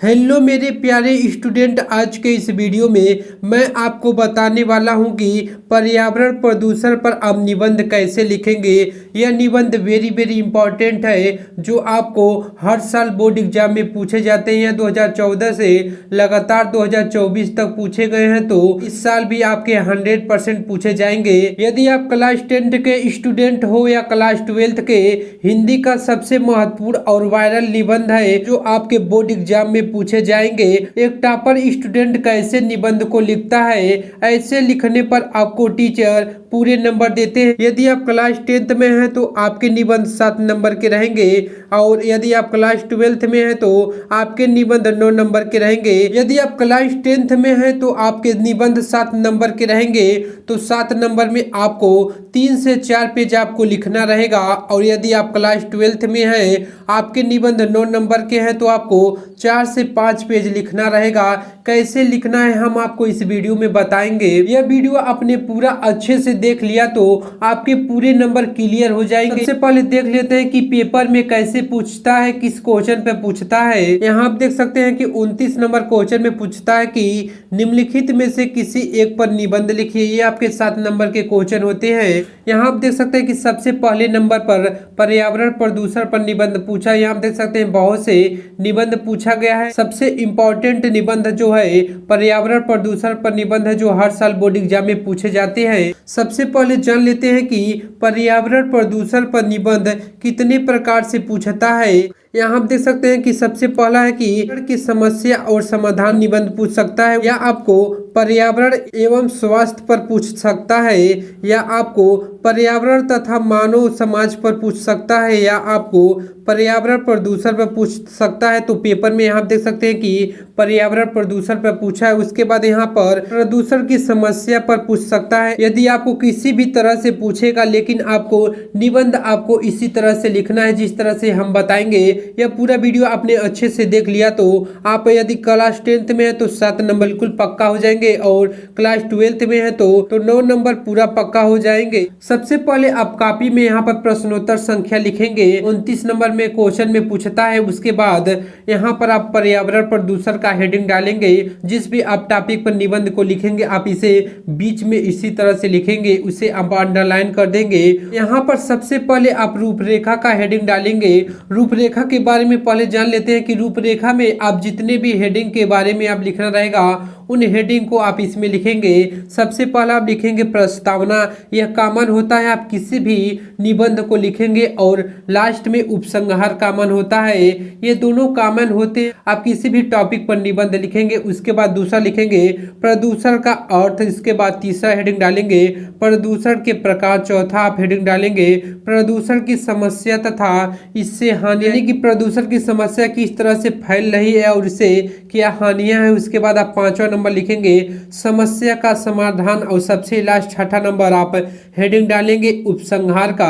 Hello मेरे प्यारे student, आज के इस वीडियो में मैं आपको बताने वाला हूं कि पर्यावरण प्रदूषण पर आप निबंध कैसे लिखेंगे। यह निबंध वेरी वेरी इंपॉर्टेंट है जो आपको हर साल बोर्ड एग्जाम में पूछे जाते हैं। 2014 से लगातार 2024 तक पूछे गए हैं, तो इस साल भी आपके 100% पूछे जाएंगे। यदि आप क्लास 10 के स्टूडेंट हो या क्लास 12 के, हिंदी का सबसे महत्वपूर्ण और वायरल निबंध है जो आपके बोर्ड एग्जाम में पूछे जाएंगे। एक टॉपर स्टूडेंट कैसे निबंध को लिखता है, ऐसे लिखने पर आपको टीचर पूरे नंबर देते हैं। यदि आप क्लास 10th में हैं तो आपके निबंध 7 नंबर के रहेंगे, और यदि आप क्लास 12th में हैं तो आपके निबंध 9 नंबर के रहेंगे। यदि आप क्लास 10th में हैं तो आपके निबंध 7 नंबर के रहेंगे, तो 7 नंबर में आपको 3 से 4 पेज आपको लिखना रहेगा। और यदि आप क्लास 12th में हैं, आपके निबंध 9 नंबर के हैं, तो आपको 4 से 5 पेज लिखना रहेगा। कैसे लिखना है हम आपको इस वीडियो में बताएंगे। यह वीडियो आपने पूरा अच्छे से देख लिया तो आपके पूरे नंबर क्लियर हो जाएंगे। सबसे पहले देख लेते हैं कि पेपर में कैसे पूछता है, किस क्वेश्चन पे पूछता है। यहाँ आप देख सकते हैं कि 29 नंबर क्वेश्चन में पूछता है कि निम्नलिखित में से किसी एक पर निबंध लिखिए। ये आपके 7 नंबर के क्वेश्चन होते हैं। यहाँ आप देख सकते हैं कि सबसे पहले नंबर पर पर्यावरण प्रदूषण पर निबंध पूछा। यहाँ आप देख सकते हैं बहुत से निबंध पूछा गया है। सबसे इम्पोर्टेंट निबंध जो है पर्यावरण प्रदूषण पर निबंध है जो हर साल बोर्ड एग्जाम में पूछे जाते हैं। सबसे पहले जान लेते हैं कि पर्यावरण प्रदूषण पर निबंध कितने प्रकार से पूछता है। यहाँ आप देख सकते हैं कि सबसे पहला है कि समस्या और समाधान निबंध पूछ सकता है, या आपको पर्यावरण एवं स्वास्थ्य पर पूछ सकता है, या आपको पर्यावरण तथा मानव समाज पर पूछ सकता है, या आपको पर्यावरण प्रदूषण पर पूछ सकता है। तो पेपर में यहाँ आप देख सकते हैं कि पर्यावरण प्रदूषण पर पूछा है। उसके बाद यहाँ पर प्रदूषण की समस्या पर पूछ सकता है। यदि आपको किसी भी तरह से पूछेगा, लेकिन आपको निबंध आपको इसी तरह से लिखना है जिस तरह से हम बताएंगे। यह पूरा वीडियो आपने अच्छे से देख लिया तो आप यदि क्लास 10th में है तो 7 नंबर बिल्कुल पक्का हो जाएंगे, और क्लास 12th में है तो 9 नंबर पूरा पक्का हो जाएंगे। सबसे पहले आप कॉपी में यहाँ पर प्रश्नोत्तर संख्या लिखेंगे। 29 नंबर में क्वेश्चन में पूछता है। उसके बाद यहाँ पर आप पर्यावरण प्रदूषण का हेडिंग डालेंगे। जिस भी आप टॉपिक पर निबंध को लिखेंगे, आप इसे बीच में इसी तरह से लिखेंगे, उसे आप अंडरलाइन कर देंगे। यहाँ पर सबसे पहले आप रूपरेखा का हेडिंग डालेंगे। रूपरेखा के बारे में पहले जान लेते हैं कि रूपरेखा में आप जितने भी हेडिंग के बारे में आप लिखना रहेगा, उन हेडिंग को आप इसमें लिखेंगे। सबसे पहला आप लिखेंगे प्रस्तावना। यह कॉमन होता है, आप किसी भी निबंध को लिखेंगे, और लास्ट में उपसंहार कॉमन होता है। ये दोनों कॉमन होते हैं, आप किसी भी टॉपिक पर निबंध लिखेंगे। उसके बाद दूसरा लिखेंगे प्रदूषण का अर्थ। इसके बाद तीसरा हेडिंग डालेंगे प्रदूषण के प्रकार। चौथा आप हेडिंग डालेंगे प्रदूषण की समस्या तथा इससे हानि, यानी कि प्रदूषण की समस्या किस तरह से फैल रही है और इससे क्या हानियां हैं। उसके बाद आप 5वां नंबर लिखेंगे समस्या का समाधान, और सबसे लास्ट 6ठा नंबर आप हेडिंग डालेंगे उपसंहार का।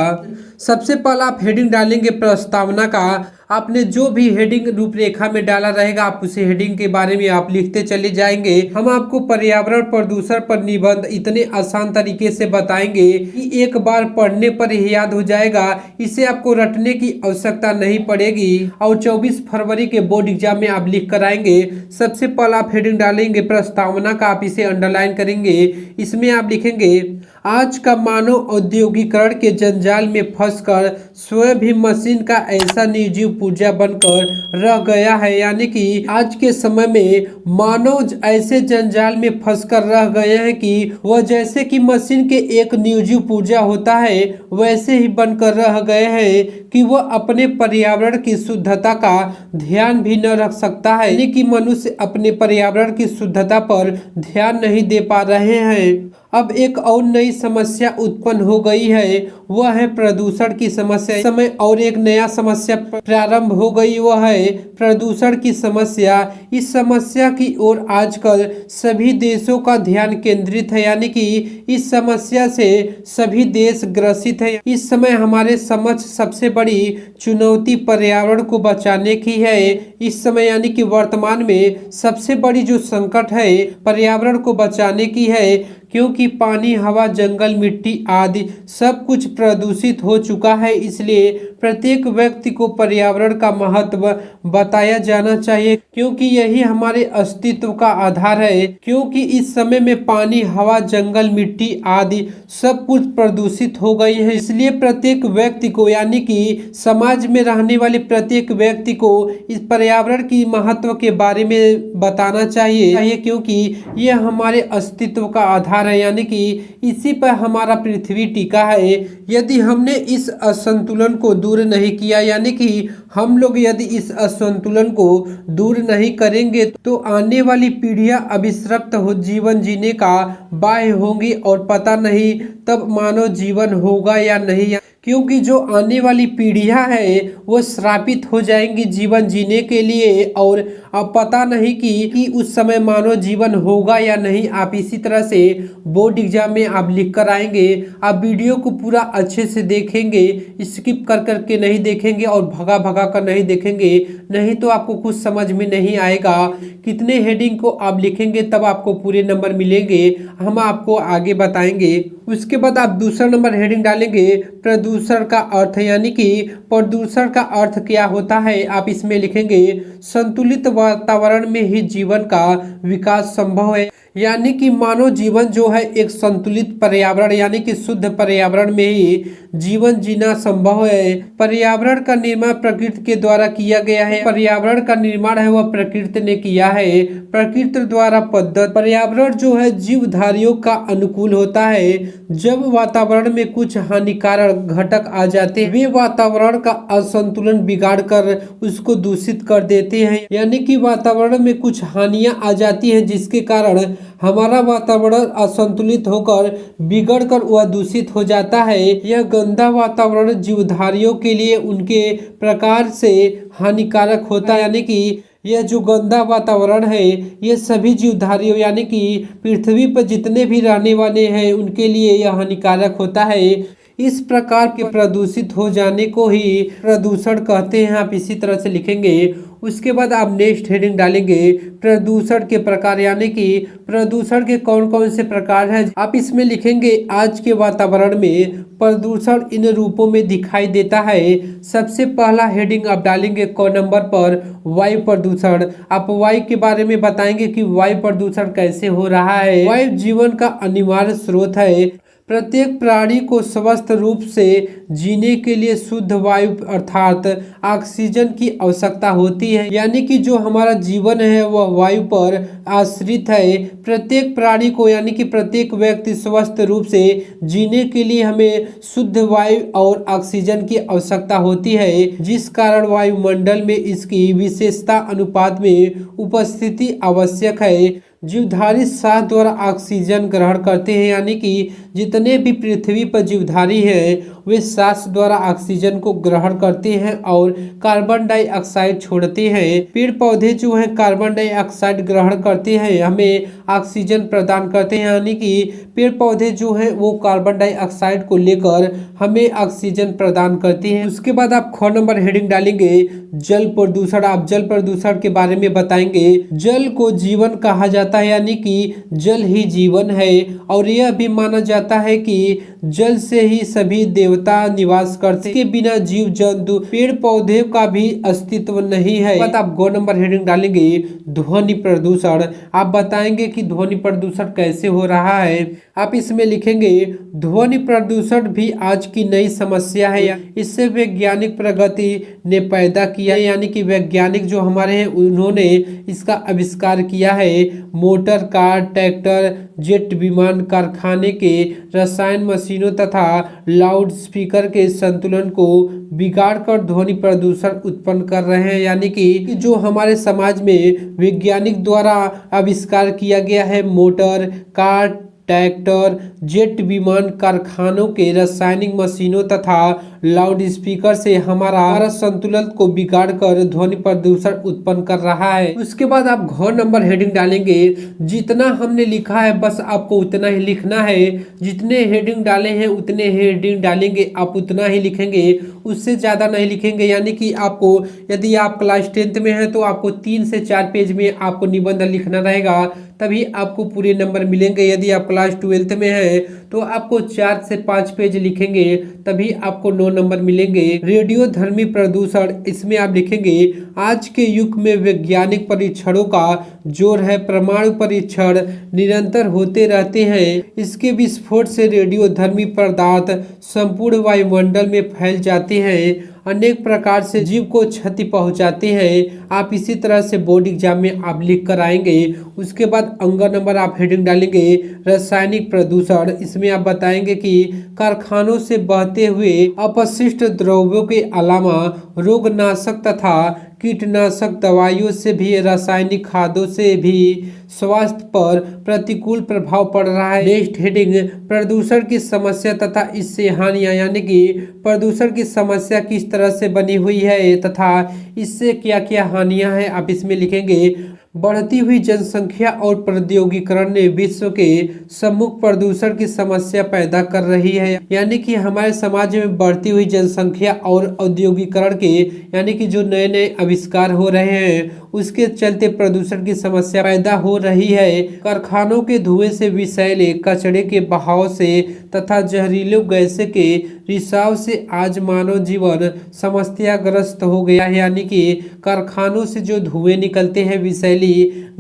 सबसे पहला आप हेडिंग डालेंगे प्रस्तावना का। आपने जो भी हेडिंग रूपरेखा में डाला रहेगा, आप उसी हेडिंग के बारे में आप लिखते चले जाएंगे। हम आपको पर्यावरण प्रदूषण पर निबंध इतने आसान तरीके से बताएंगे कि एक बार पढ़ने पर ही याद हो जाएगा। इसे आपको रटने की आवश्यकता नहीं पड़ेगी, और 24 फरवरी के बोर्ड एग्जाम में आप लिख कर आएंगे। सबसे पहला आप हेडिंग डालेंगे प्रस्तावना का, आप इसे अंडरलाइन करेंगे। इसमें आप लिखेंगे आज का मानव औद्योगिकरण के जंजाल में फंसकर स्वयं भी मशीन का ऐसा निर्जीव पुर्जा बनकर रह गया है, यानी कि आज के समय में मानव ऐसे जंजाल में फंसकर रह गए हैं कि वह जैसे कि मशीन के एक निर्जीव पुर्जा होता है, वैसे ही बनकर रह गए हैं कि वह अपने पर्यावरण की शुद्धता का ध्यान भी न रख सकता है। यानी कि मनुष्य अपने पर्यावरण की शुद्धता पर ध्यान नहीं दे पा रहे हैं। अब एक और नई समस्या उत्पन्न हो गई है, वह है प्रदूषण की समस्या। इस समय और एक नया समस्या प्रारंभ हो गई, वह है प्रदूषण की समस्या। इस समस्या की ओर आजकल सभी देशों का ध्यान केंद्रित है, यानी कि इस समस्या से सभी देश ग्रसित है। इस समय हमारे समक्ष सबसे बड़ी चुनौती पर्यावरण को बचाने की है। इस समय यानी कि वर्तमान में सबसे बड़ी जो संकट है पर्यावरण को बचाने की है, क्योंकि पानी, हवा, जंगल, मिट्टी आदि सब कुछ प्रदूषित हो चुका है। इसलिए प्रत्येक व्यक्ति को पर्यावरण का महत्व बताया जाना चाहिए, क्योंकि यही हमारे अस्तित्व का आधार है। क्योंकि इस समय में पानी, हवा, जंगल, मिट्टी आदि सब कुछ प्रदूषित हो गई है। इसलिए प्रत्येक व्यक्ति को यानी कि समाज में रहने वाले प्रत्येक व्यक्ति को इस पर्यावरण की महत्व के बारे में बताना चाहिए, क्योंकि यह हमारे अस्तित्व का आधार है, यानी कि इसी पर हमारा पृथ्वी टिका है। यदि हमने इस असंतुलन को दूर नहीं किया, यानी कि हम लोग यदि इस असंतुलन को दूर नहीं करेंगे तो आने वाली पीढ़ियां अभिशप्त हो जीवन जीने का बाध्य होंगी और पता नहीं तब मानव जीवन होगा या नहीं, क्योंकि जो आने वाली पीढ़ियां हैं वो श्रापित हो जाएंगी जीवन जीने के लिए। और अब पता नहीं कि उस समय मानव जीवन होगा या नहीं। आप इसी तरह से बोर्ड एग्जाम में आप लिख कर आएंगे। आप वीडियो को पूरा अच्छे से देखेंगे, स्किप कर करके नहीं देखेंगे और भगा भगा कर नहीं देखेंगे, नहीं तो आपको कुछ समझ में नहीं आएगा। कितने हेडिंग को आप लिखेंगे तब आपको पूरे नंबर मिलेंगे, हम आपको आगे बताएंगे। उसके बाद आप दूसरा नंबर हेडिंग डालेंगे प्रदूषण का अर्थ, यानी कि प्रदूषण का अर्थ क्या होता है। आप इसमें लिखेंगे संतुलित वातावरण में ही जीवन का विकास संभव है, यानी कि मानव जीवन जो है एक संतुलित पर्यावरण यानी कि शुद्ध पर्यावरण में ही जीवन जीना संभव है। पर्यावरण का निर्माण प्रकृति के द्वारा किया गया है। पर्यावरण का निर्माण है वह प्रकृति ने किया है, प्रकृति द्वारा पद्धत। पर्यावरण जो है जीवधारियों का अनुकूल होता है। जब वातावरण में कुछ हानिकारक घटक आ जाते हैं वे वातावरण का असंतुलन बिगाड़ कर उसको दूषित कर देते हैं, यानी कि वातावरण में कुछ हानियां आ जाती हैं जिसके कारण हमारा वातावरण असंतुलित होकर बिगड़ कर वह दूषित हो जाता है। यह गंदा वातावरण जीवधारियों के लिए उनके प्रकार से हानिकारक होता है, यानी कि यह जो गंदा वातावरण है ये सभी जीवधारियों यानी कि पृथ्वी पर जितने भी रहने वाले हैं उनके लिए यह हानिकारक होता है। इस प्रकार के प्रदूषित हो जाने को ही प्रदूषण कहते हैं। आप इसी तरह से लिखेंगे। उसके बाद आप नेक्स्ट हेडिंग डालेंगे प्रदूषण के प्रकार, यानी कि प्रदूषण के कौन कौन से प्रकार हैं। आप इसमें लिखेंगे आज के वातावरण में प्रदूषण इन रूपों में दिखाई देता है। सबसे पहला हेडिंग आप डालेंगे क नंबर पर वायु प्रदूषण। आप वायु के बारे में बताएंगे कि वायु प्रदूषण कैसे हो रहा है। वायु जीवन का अनिवार्य स्रोत है। प्रत्येक प्राणी को स्वस्थ रूप से जीने के लिए शुद्ध वायु अर्थात ऑक्सीजन की आवश्यकता होती है, यानी कि जो हमारा जीवन है वह वायु पर आश्रित है। प्रत्येक प्राणी को यानी कि प्रत्येक व्यक्ति स्वस्थ रूप से जीने के लिए हमें शुद्ध वायु और ऑक्सीजन की आवश्यकता होती है, जिस कारण वायुमंडल में इसकी विशेषता अनुपात में उपस्थिति आवश्यक है। जीवधारी सांस द्वारा ऑक्सीजन ग्रहण करते हैं, यानी कि जितने भी पृथ्वी पर जीवधारी हैं वे सांस द्वारा ऑक्सीजन को ग्रहण करते हैं और कार्बन डाइऑक्साइड छोड़ते हैं। पेड़ पौधे जो हैं कार्बन डाइऑक्साइड ग्रहण करते हैं, हमें ऑक्सीजन प्रदान करते हैं, यानी कि पेड़ पौधे जो हैं वो कार्बन डाइऑक्साइड को लेकर हमें ऑक्सीजन प्रदान करते हैं। उसके बाद आप ख नंबर हेडिंग डालेंगे जल प्रदूषण। आप जल प्रदूषण के बारे में बताएंगे। जल को जीवन कहा जाता है, यानी कि जल ही जीवन है और यह भी माना जाता है कि जल से ही सभी देवता निवास करते हैं। इसके बिना जीव जंतु पेड़ पौधे का भी अस्तित्व नहीं है। आप गो नंबर हेडिंग डालेंगे ध्वनि प्रदूषण। आप बताएंगे कि ध्वनि प्रदूषण कैसे हो रहा है। आप इसमें लिखेंगे ध्वनि प्रदूषण भी आज की नई समस्या है। इससे वैज्ञानिक प्रगति ने पैदा किया है, यानी कि वैज्ञानिक जो हमारे हैं उन्होंने इसका आविष्कार किया है। मोटर कार, ट्रैक्टर, जेट विमान, कारखाने के रसायन, मशीनों तथा लाउड स्पीकर के संतुलन को बिगाड़ कर ध्वनि प्रदूषण उत्पन्न कर रहे हैं, यानी कि जो हमारे समाज में वैज्ञानिक द्वारा आविष्कार किया गया है मोटर कार, ट्रैक्टर, जेट विमान, कारखानों के रासायनिक मशीनों तथा लाउड स्पीकर से हमारा संतुलन को बिगाड़ कर ध्वनि प्रदूषण उत्पन्न कर रहा है। उसके बाद आप घ नंबर हेडिंग डालेंगे। जितना हमने लिखा है बस आपको उतना ही लिखना है। जितने हेडिंग डाले हैं उतने हेडिंग डालेंगे, आप उतना ही लिखेंगे, उससे ज़्यादा नहीं लिखेंगे। यानी कि आपको, यदि आप क्लास 10th में हैं तो आपको 3 से 4 पेज में आपको निबंध लिखना रहेगा, तभी आपको पूरे नंबर मिलेंगे। यदि आप क्लास 12th में हैं तो आपको 4 से 5 पेज लिखेंगे, तभी आपको 9 नंबर मिलेंगे। रेडियो धर्मी प्रदूषण, इसमें आप लिखेंगे आज के युग में वैज्ञानिक परीक्षणों का जोर है। परमाणु परीक्षण निरंतर होते रहते हैं। इसके विस्फोट से रेडियो धर्मी पदार्थ संपूर्ण वायुमंडल में फैल जाते हैं, अनेक प्रकार से जीव को क्षति पहुंचाते हैं। आप इसी तरह से बोर्ड एग्जाम में आप लिख कर आएंगे। उसके बाद अंग नंबर आप हेडिंग डालेंगे रासायनिक प्रदूषण। इसमें आप बताएंगे कि कारखानों से बहते हुए अपशिष्ट द्रव्यों के अलावा रोगनाशक तथा कीटनाशक दवाइयों से भी, रासायनिक खादों से भी स्वास्थ्य पर प्रतिकूल प्रभाव पड़ रहा है। नेक्स्ट हेडिंग प्रदूषण की समस्या तथा इससे हानियां, यानी कि प्रदूषण की समस्या किस तरह से बनी हुई है तथा इससे क्या क्या हानियां हैं, आप इसमें लिखेंगे। बढ़ती हुई जनसंख्या और प्रौद्योगिकरण ने विश्व के सम्मुख प्रदूषण की समस्या पैदा कर रही है। यानी कि हमारे समाज में बढ़ती हुई जनसंख्या और औद्योगिकरण के, यानी कि जो नए नए आविष्कार हो रहे हैं उसके चलते प्रदूषण की समस्या पैदा हो रही है। कारखानों के धुएं से, विषैले कचरे के बहाव से तथा जहरीले गैसें के रिसाव से आज मानव जीवन समस्याग्रस्त हो गया है। यानी कि कारखानों से जो धुएं निकलते हैं, विषैली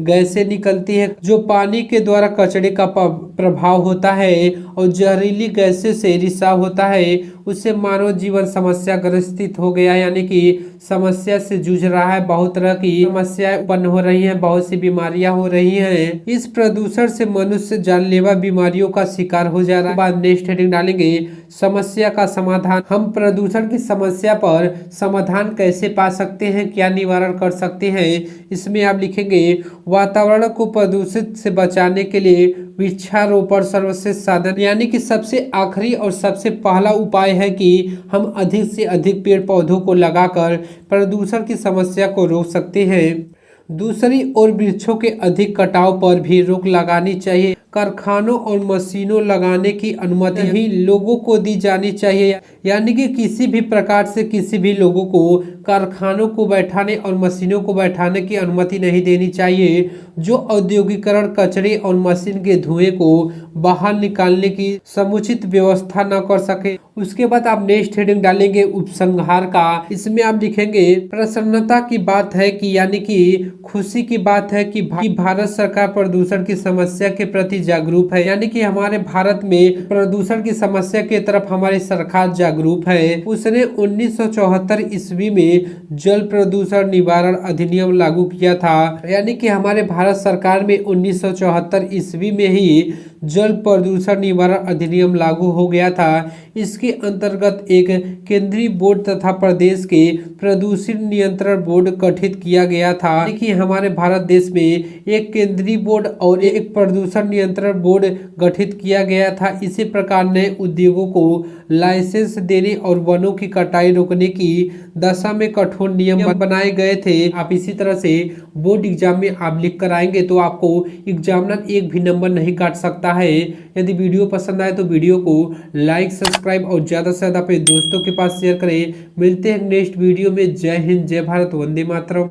गैसें निकलती है, जो पानी के द्वारा कचरे का प्रभाव होता है और जहरीली गैसें से रिसाव होता है, उससे मानव जीवन समस्याग्रस्त हो गया। यानी कि समस्या से जूझ रहा है, बहुत तरह की समस्याएं उत्पन्न हो रही हैं, बहुत सी बीमारियां हो रही हैं। इस प्रदूषण से मनुष्य जानलेवा बीमारियों का शिकार हो जा रहा है। बाद नेक्स्ट हेडिंग डालेंगे समस्या का समाधान। हम प्रदूषण की समस्या पर समाधान कैसे पा सकते हैं, क्या निवारण कर सकते हैं, इसमें आप लिखेंगे वातावरण को प्रदूषित से बचाने के लिए वृक्षारोपण सर्वश्रेष्ठ साधन। यानी कि सबसे आखिरी और सबसे पहला उपाय है कि हम अधिक से अधिक पेड़ पौधों को लगाकर प्रदूषण की समस्या को रोक सकते हैं। दूसरी ओर वृक्षों के अधिक कटाव पर भी रोक लगानी चाहिए। कारखानों और मशीनों लगाने की अनुमति ही लोगों को दी जानी चाहिए। यानी कि किसी भी प्रकार से किसी भी लोगों को कारखानों को बैठाने और मशीनों को बैठाने की अनुमति नहीं देनी चाहिए जो औद्योगिकरण, कचरे और मशीन के धुएं को बाहर निकालने की समुचित व्यवस्था न कर सके। उसके बाद आप नेक्स्ट हेडिंग डालेंगे उपसंहार का। इसमें आप लिखेंगे प्रसन्नता की बात है कि, यानी कि खुशी की बात है कि भारत सरकार प्रदूषण की समस्या के प्रति जागरूक है। यानी कि हमारे भारत में प्रदूषण की समस्या की तरफ हमारी सरकार जागरूक है। उसने 1974 ईस्वी में जल प्रदूषण निवारण अधिनियम लागू किया था। यानी कि हमारे भारत सरकार में 1974 ईस्वी में ही जल प्रदूषण निवारण अधिनियम लागू हो गया था। इसके अंतर्गत एक केंद्रीय बोर्ड तथा प्रदेश के प्रदूषण नियंत्रण बोर्ड गठित किया गया था। कि हमारे भारत देश में एक केंद्रीय बोर्ड और एक प्रदूषण नियंत्रण बोर्ड गठित किया गया था। इसी प्रकार नए उद्योगों को लाइसेंस देने और वनों की कटाई रोकने की दशा में कठोर नियम बनाए गए थे। आप इसी तरह से बोर्ड एग्जाम में आप लिख कर आएंगे तो आपको एग्जामिनर एक भी नंबर नहीं काट सकता है। यदि वीडियो पसंद आए तो वीडियो को लाइक, सब्सक्राइब और ज़्यादा से ज़्यादा अपने दोस्तों के पास शेयर करें। मिलते हैं नेक्स्ट वीडियो में। जय हिंद, जय भारत, वंदे मातरम।